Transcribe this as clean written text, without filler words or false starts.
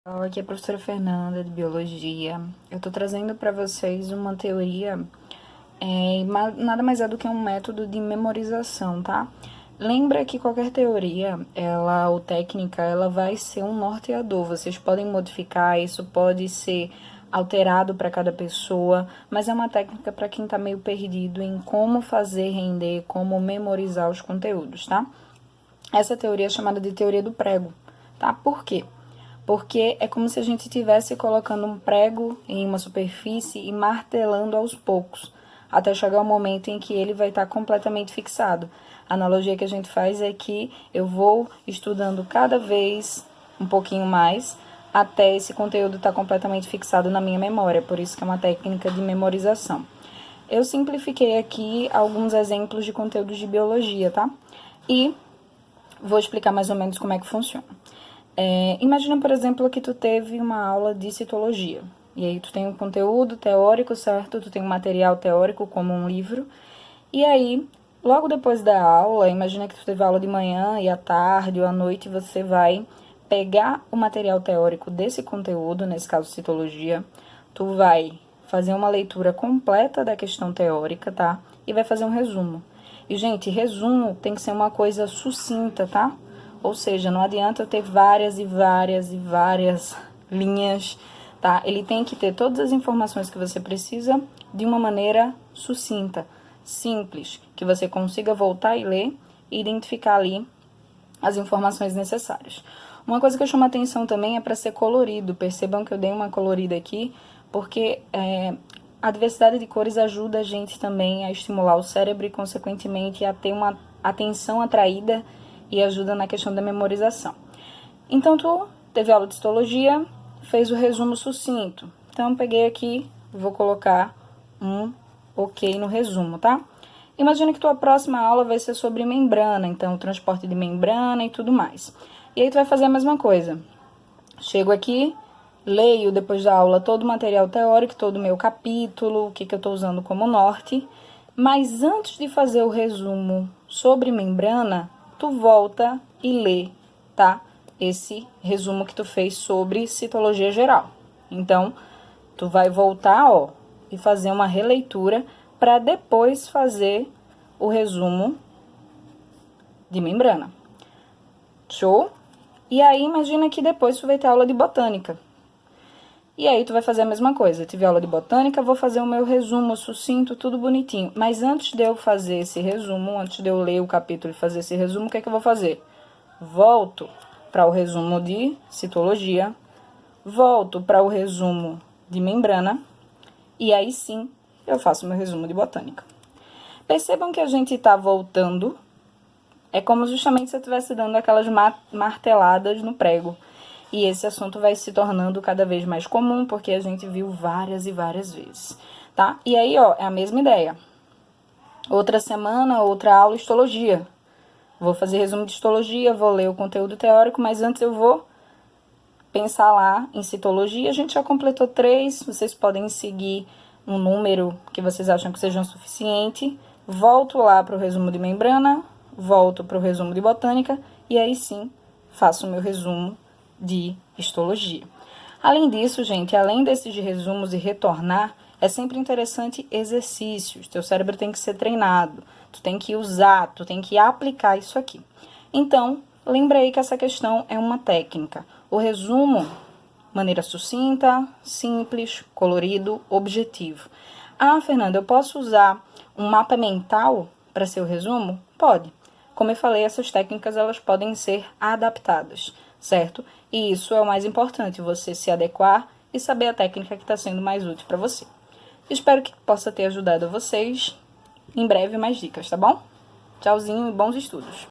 Aqui é a professora Fernanda, de Biologia. Eu tô trazendo para vocês uma teoria, nada mais é do que um método de memorização, tá? Lembra que qualquer teoria, ou técnica, ela vai ser um norteador. Vocês podem modificar, isso pode ser alterado para cada pessoa, mas é uma técnica para quem tá meio perdido em como fazer render, como memorizar os conteúdos, tá? Essa teoria é chamada de teoria do prego, tá? Por quê? Porque é como se a gente estivesse colocando um prego em uma superfície e martelando aos poucos, até chegar o momento em que ele vai estar completamente fixado. A analogia que a gente faz é que eu vou estudando cada vez um pouquinho mais, até esse conteúdo estar completamente fixado na minha memória, por isso que é uma técnica de memorização. Eu simplifiquei aqui alguns exemplos de conteúdos de biologia, tá? E vou explicar mais ou menos como é que funciona. Imagina, por exemplo, que tu teve uma aula de citologia. E aí tu tem um conteúdo teórico, certo? Tu tem um material teórico, como um livro. E aí, logo depois da aula, imagina que tu teve aula de manhã e à tarde ou à noite, você vai pegar o material teórico desse conteúdo, nesse caso citologia, tu vai fazer uma leitura completa da questão teórica, tá? E vai fazer um resumo. E, gente, resumo tem que ser uma coisa sucinta, tá? Ou seja, não adianta eu ter várias linhas, tá? Ele tem que ter todas as informações que você precisa de uma maneira sucinta, simples, que você consiga voltar e ler e identificar ali as informações necessárias. Uma coisa que eu chamo a atenção também é para ser colorido. Percebam que eu dei uma colorida aqui, porque a diversidade de cores ajuda a gente também a estimular o cérebro e, consequentemente, a ter uma atenção atraída e ajuda na questão da memorização. Então, tu teve aula de histologia, fez o resumo sucinto. Então, peguei aqui, vou colocar um ok no resumo, tá? Imagina que tua próxima aula vai ser sobre membrana, então, o transporte de membrana e tudo mais. E aí, tu vai fazer a mesma coisa. Chego aqui, leio depois da aula todo o material teórico, todo o meu capítulo, o que eu estou usando como norte. Mas antes de fazer o resumo sobre membrana, tu volta e lê, tá? Esse resumo que tu fez sobre citologia geral. Então, tu vai voltar, e fazer uma releitura para depois fazer o resumo de membrana. Show? E aí, imagina que depois tu vai ter aula de botânica. E aí, tu vai fazer a mesma coisa. Eu tive aula de botânica, vou fazer o meu resumo sucinto, tudo bonitinho. Mas antes de eu fazer esse resumo, antes de eu ler o capítulo e fazer esse resumo, o que é que eu vou fazer? Volto para o resumo de citologia, volto para o resumo de membrana, e aí sim eu faço o meu resumo de botânica. Percebam que a gente está voltando, é como justamente se eu estivesse dando aquelas marteladas no prego. E esse assunto vai se tornando cada vez mais comum, porque a gente viu várias e várias vezes, tá? E aí, é a mesma ideia. Outra semana, outra aula, histologia. Vou fazer resumo de histologia, vou ler o conteúdo teórico, mas antes eu vou pensar lá em citologia. A gente já completou 3, vocês podem seguir um número que vocês acham que seja suficiente. Volto lá para o resumo de membrana, volto para o resumo de botânica, e aí sim faço o meu resumo de histologia. Além disso, gente, além desses resumos e retornar, é sempre interessante exercícios. Teu cérebro tem que ser treinado, tu tem que usar, tu tem que aplicar isso aqui. Então, lembra aí que essa questão é uma técnica. O resumo, maneira sucinta, simples, colorido, objetivo. Ah, Fernanda, eu posso usar um mapa mental para ser o resumo? Pode. Como eu falei, essas técnicas elas podem ser adaptadas, certo? E isso é o mais importante, você se adequar e saber a técnica que está sendo mais útil para você. Espero que possa ter ajudado vocês. Em breve mais dicas, tá bom? Tchauzinho e bons estudos!